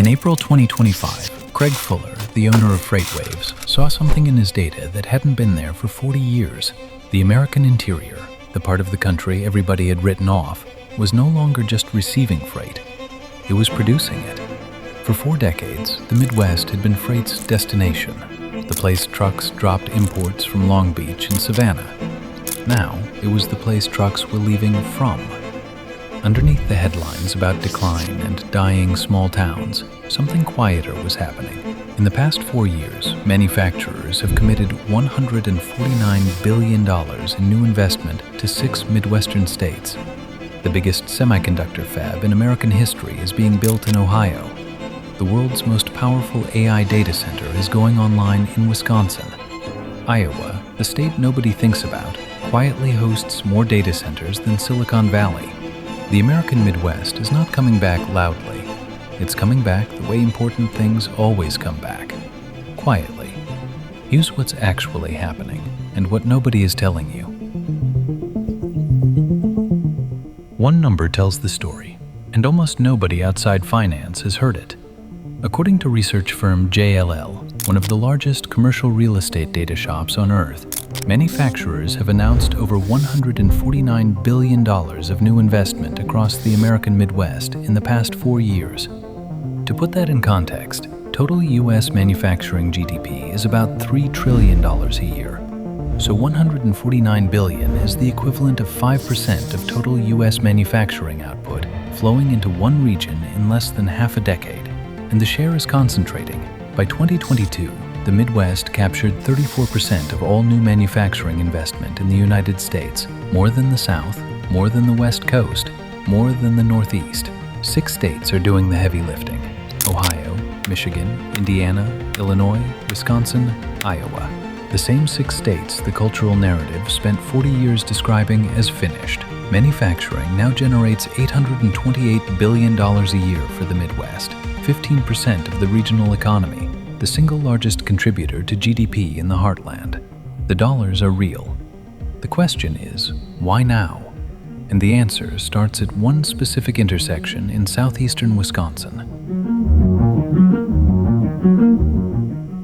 In April 2025, Craig Fuller, the owner of FreightWaves, saw something in his data that hadn't been there for 40 years. The American interior, the part of the country everybody had written off, was no longer just receiving freight. It was producing it. For 4 decades, the Midwest had been freight's destination, the place trucks dropped imports from Long Beach and Savannah. Now, it was the place trucks were leaving from. Underneath the headlines about decline and dying small towns, something quieter was happening. In the past 4 years, manufacturers have committed $149 billion in new investment to 6 Midwestern states. The biggest semiconductor fab in American history is being built in Ohio. The world's most powerful AI data center is going online in Wisconsin. Iowa, the state nobody thinks about, quietly hosts more data centers than Silicon Valley. The American Midwest is not coming back loudly. It's coming back the way important things always come back, quietly. Here's what's actually happening and what nobody is telling you. One number tells the story, and almost nobody outside finance has heard it. According to research firm JLL, one of the largest commercial real estate data shops on Earth, manufacturers have announced over $149 billion of new investment across the American Midwest in the past 4 years. To put that in context, total U.S. manufacturing GDP is about $3 trillion a year. So $149 billion is the equivalent of 5% of total U.S. manufacturing output flowing into one region in less than half a decade. And the share is concentrating. By 2022, the Midwest captured 34% of all new manufacturing investment in the United States, more than the South, more than the West Coast, more than the Northeast. 6 states are doing the heavy lifting: Ohio, Michigan, Indiana, Illinois, Wisconsin, Iowa. The same 6 states the cultural narrative spent 40 years describing as finished. Manufacturing now generates $828 billion a year for the Midwest, 15% of the regional economy, the single largest contributor to GDP in the heartland. The dollars are real. The question is, why now? And the answer starts at one specific intersection in southeastern Wisconsin.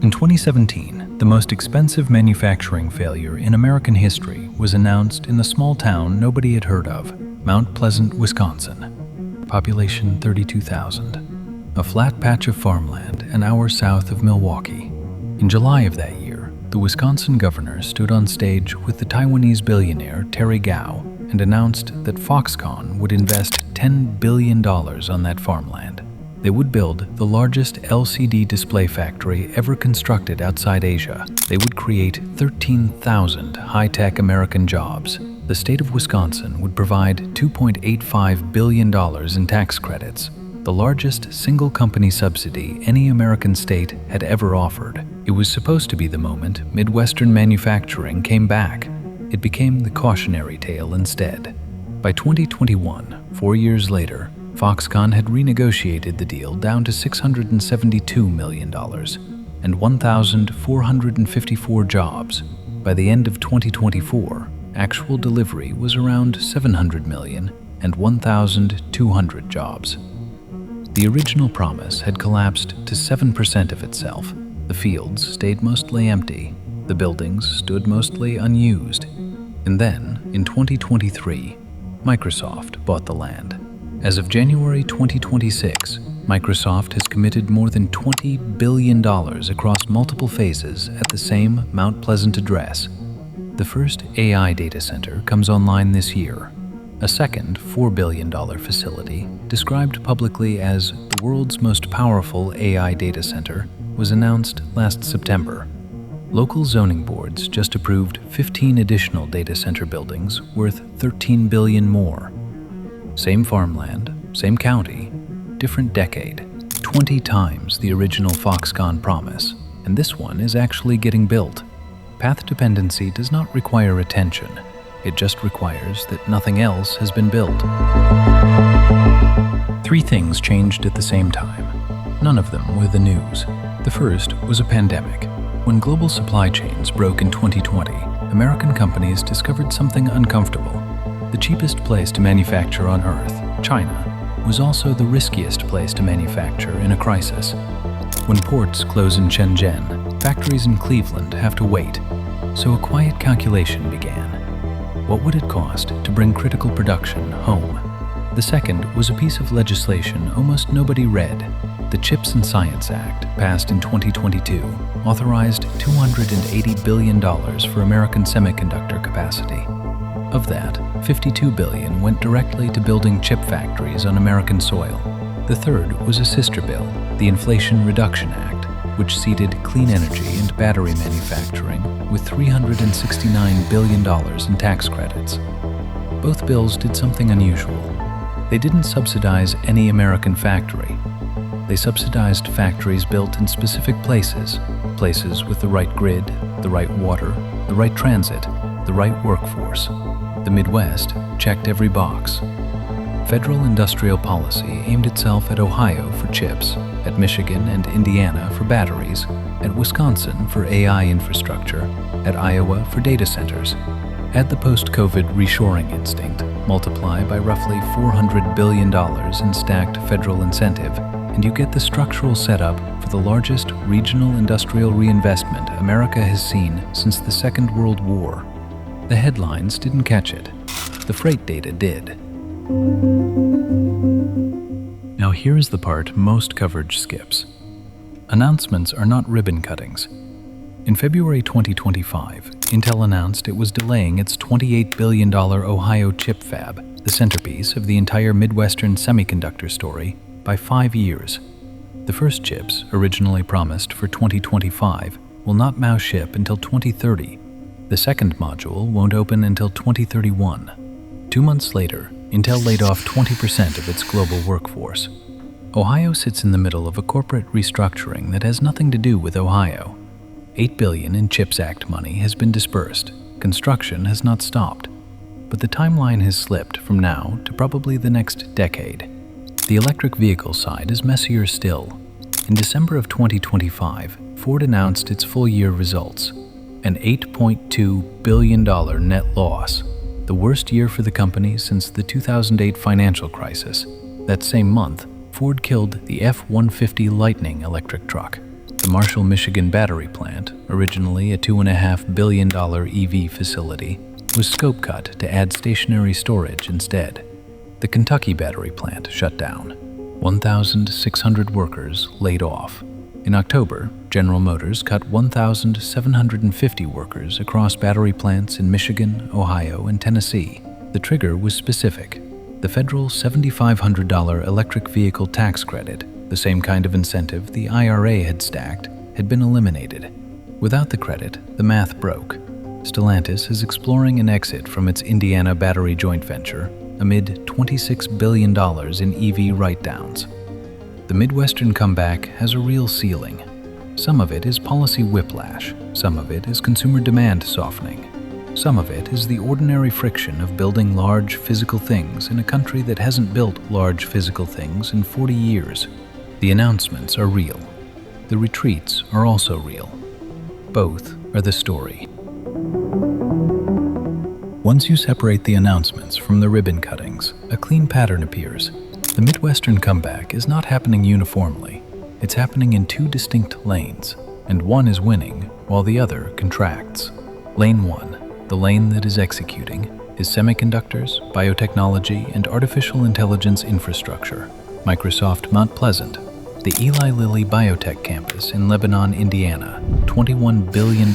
In 2017, the most expensive manufacturing failure in American history was announced in a small town nobody had heard of, Mount Pleasant, Wisconsin. Population 32,000. A flat patch of farmland an hour south of Milwaukee. In July of that year, the Wisconsin governor stood on stage with the Taiwanese billionaire Terry Gou and announced that Foxconn would invest $10 billion on that farmland. They would build the largest LCD display factory ever constructed outside Asia. They would create 13,000 high-tech American jobs. The state of Wisconsin would provide $2.85 billion in tax credits, the largest single company subsidy any American state had ever offered. It was supposed to be the moment Midwestern manufacturing came back. It became the cautionary tale instead. By 2021, 4 years later, Foxconn had renegotiated the deal down to $672 million and 1,454 jobs. By the end of 2024, actual delivery was around $700 million and 1,200 jobs. The original promise had collapsed to 7% of itself. The fields stayed mostly empty. The buildings stood mostly unused. And then, in 2023, Microsoft bought the land. As of January 2026, Microsoft has committed more than $20 billion across multiple phases at the same Mount Pleasant address. The first AI data center comes online this year. A second $4 billion facility, described publicly as the world's most powerful AI data center, was announced last September. Local zoning boards just approved 15 additional data center buildings worth $13 billion more. Same farmland, same county, different decade, 20 times the original Foxconn promise, and this one is actually getting built. Path dependency does not require attention. It just requires that nothing else has been built. 3 things changed at the same time. None of them were the news. The first was a pandemic. When global supply chains broke in 2020, American companies discovered something uncomfortable. The cheapest place to manufacture on Earth, China, was also the riskiest place to manufacture in a crisis. When ports close in Shenzhen, factories in Cleveland have to wait, so a quiet calculation began. What would it cost to bring critical production home? The second was a piece of legislation almost nobody read. The CHIPS and Science Act, passed in 2022, authorized $280 billion for American semiconductor capacity. Of that, $52 billion went directly to building chip factories on American soil. The third was a sister bill, the Inflation Reduction Act, which seeded clean energy and battery manufacturing with $369 billion in tax credits. Both bills did something unusual. They didn't subsidize any American factory. They subsidized factories built in specific places with the right grid, the right water, the right transit, the right workforce. The Midwest checked every box. Federal industrial policy aimed itself at Ohio for chips, at Michigan and Indiana for batteries, at Wisconsin for AI infrastructure, at Iowa for data centers. Add the post-COVID reshoring instinct, multiply by roughly $400 billion in stacked federal incentive, and you get the structural setup for the largest regional industrial reinvestment America has seen since the Second World War. The headlines didn't catch it. The freight data did. Now here's the part most coverage skips. Announcements are not ribbon cuttings. In February 2025, Intel announced it was delaying its $28 billion Ohio chip fab, the centerpiece of the entire Midwestern semiconductor story, by 5 years. The first chips, originally promised for 2025, will not now ship until 2030. The second module won't open until 2031. 2 months later, Intel laid off 20% of its global workforce. Ohio sits in the middle of a corporate restructuring that has nothing to do with Ohio. $8 billion in CHIPS Act money has been dispersed. Construction has not stopped. But the timeline has slipped from now to probably the next decade. The electric vehicle side is messier still. In December of 2025, Ford announced its full-year results, an $8.2 billion net loss, the worst year for the company since the 2008 financial crisis. That same month, Ford killed the F-150 Lightning electric truck. The Marshall, Michigan battery plant, originally a $2.5 billion EV facility, was scope cut to add stationary storage instead. The Kentucky battery plant shut down. 1,600 workers laid off. In October, General Motors cut 1,750 workers across battery plants in Michigan, Ohio, and Tennessee. The trigger was specific. The federal $7,500 electric vehicle tax credit, the same kind of incentive the IRA had stacked, had been eliminated. Without the credit, the math broke. Stellantis is exploring an exit from its Indiana battery joint venture amid $26 billion in EV write-downs. The Midwestern comeback has a real ceiling. Some of it is policy whiplash, some of it is consumer demand softening, some of it is the ordinary friction of building large physical things in a country that hasn't built large physical things in 40 years. The announcements are real. The retreats are also real. Both are the story. Once you separate the announcements from the ribbon cuttings, a clean pattern appears. The Midwestern comeback is not happening uniformly. It's happening in two distinct lanes, and one is winning while the other contracts. Lane 1, the lane that is executing, is semiconductors, biotechnology, and artificial intelligence infrastructure. Microsoft Mount Pleasant, the Eli Lilly Biotech campus in Lebanon, Indiana, $21 billion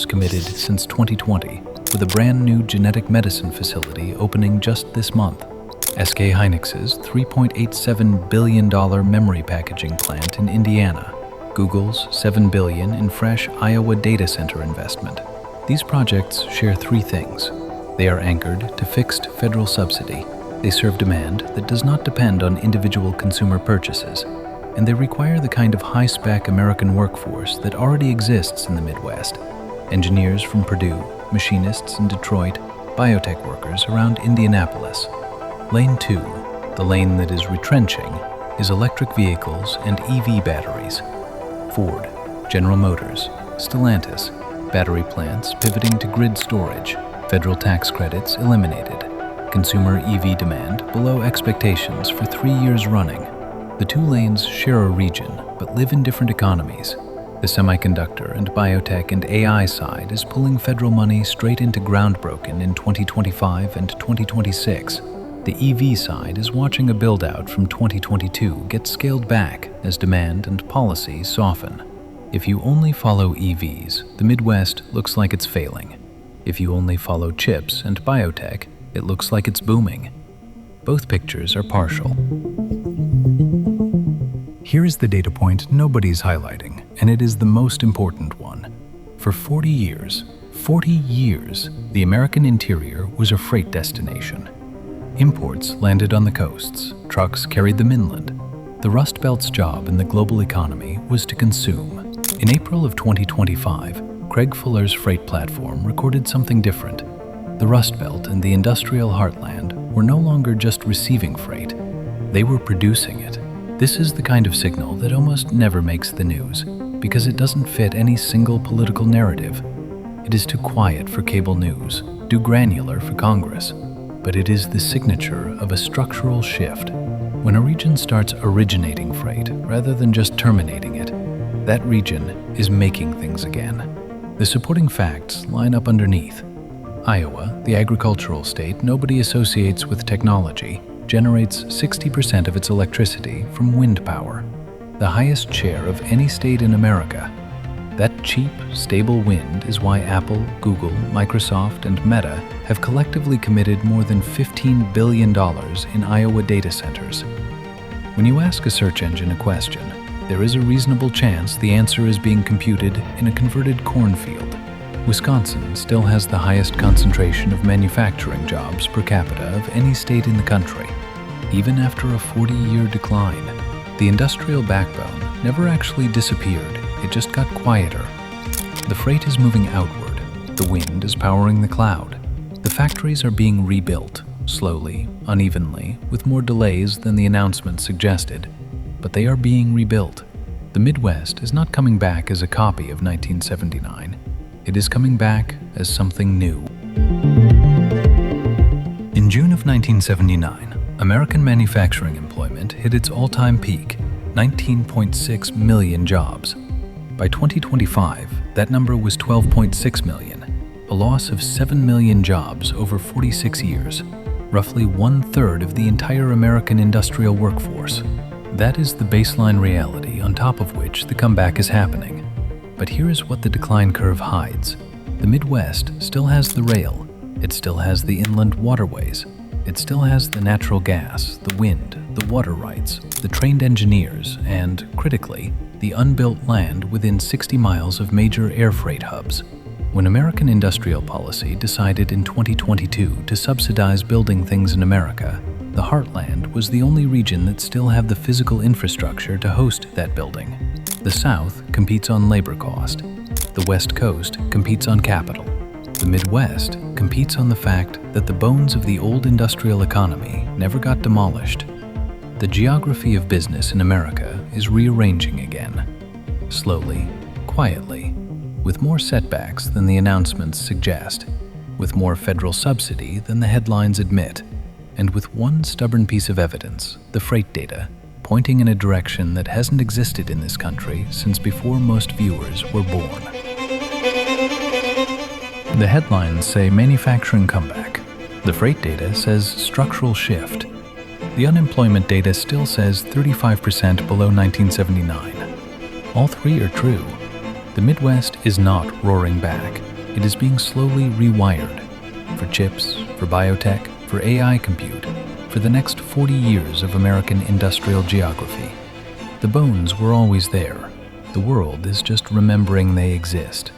committed since 2020, with a brand new genetic medicine facility opening just this month. SK Hynix's $3.87 billion memory packaging plant in Indiana, Google's $7 billion in fresh Iowa data center investment. These projects share three things. They are anchored to fixed federal subsidy, they serve demand that does not depend on individual consumer purchases, and they require the kind of high-spec American workforce that already exists in the Midwest. Engineers from Purdue, machinists in Detroit, biotech workers around Indianapolis. Lane 2, the lane that is retrenching, is electric vehicles and EV batteries. Ford, General Motors, Stellantis, battery plants pivoting to grid storage, federal tax credits eliminated, consumer EV demand below expectations for 3 years running. The two lanes share a region, but live in different economies. The semiconductor and biotech and AI side is pulling federal money straight into groundbreaking in 2025 and 2026. The EV side is watching a build-out from 2022 get scaled back as demand and policy soften. If you only follow EVs, the Midwest looks like it's failing. If you only follow chips and biotech, it looks like it's booming. Both pictures are partial. Here is the data point nobody's highlighting, and it is the most important one. For 40 years, the American interior was a freight destination. Imports landed on the coasts, trucks carried them inland. The Rust Belt's job in the global economy was to consume. In April of 2025, Craig Fuller's freight platform recorded something different. The Rust Belt and the industrial heartland were no longer just receiving freight, they were producing it. This is the kind of signal that almost never makes the news, because it doesn't fit any single political narrative. It is too quiet for cable news, too granular for Congress, but it is the signature of a structural shift. When a region starts originating freight rather than just terminating it, that region is making things again. The supporting facts line up underneath. Iowa, the agricultural state nobody associates with technology, generates 60% of its electricity from wind power, the highest share of any state in America. That cheap, stable wind is why Apple, Google, Microsoft, and Meta have collectively committed more than $15 billion in Iowa data centers. When you ask a search engine a question, there is a reasonable chance the answer is being computed in a converted cornfield. Wisconsin still has the highest concentration of manufacturing jobs per capita of any state in the country. Even after a 40-year decline, the industrial backbone never actually disappeared, it just got quieter. The freight is moving outward, the wind is powering the cloud. The factories are being rebuilt, slowly, unevenly, with more delays than the announcement suggested, but they are being rebuilt. The Midwest is not coming back as a copy of 1979. It is coming back as something new. In June of 1979, American manufacturing employment hit its all-time peak, 19.6 million jobs. By 2025, that number was 12.6 million, a loss of 7 million jobs over 46 years, roughly 1/3 of the entire American industrial workforce. That is the baseline reality on top of which the comeback is happening. But here is what the decline curve hides. The Midwest still has the rail, it still has the inland waterways, it still has the natural gas, the wind, the water rights, the trained engineers, and, critically, the unbuilt land within 60 miles of major air freight hubs. When American industrial policy decided in 2022 to subsidize building things in America, the heartland was the only region that still had the physical infrastructure to host that building. The South competes on labor cost. The West Coast competes on capital. The Midwest competes on the fact that the bones of the old industrial economy never got demolished. The geography of business in America is rearranging again. Slowly, quietly, with more setbacks than the announcements suggest, with more federal subsidy than the headlines admit, and with one stubborn piece of evidence, the freight data, pointing in a direction that hasn't existed in this country since before most viewers were born. The headlines say manufacturing comeback. The freight data says structural shift. The unemployment data still says 35% below 1979. All three are true. The Midwest is not roaring back. It is being slowly rewired. For chips, for biotech, for AI compute, for the next 40 years of American industrial geography. The bones were always there. The world is just remembering they exist.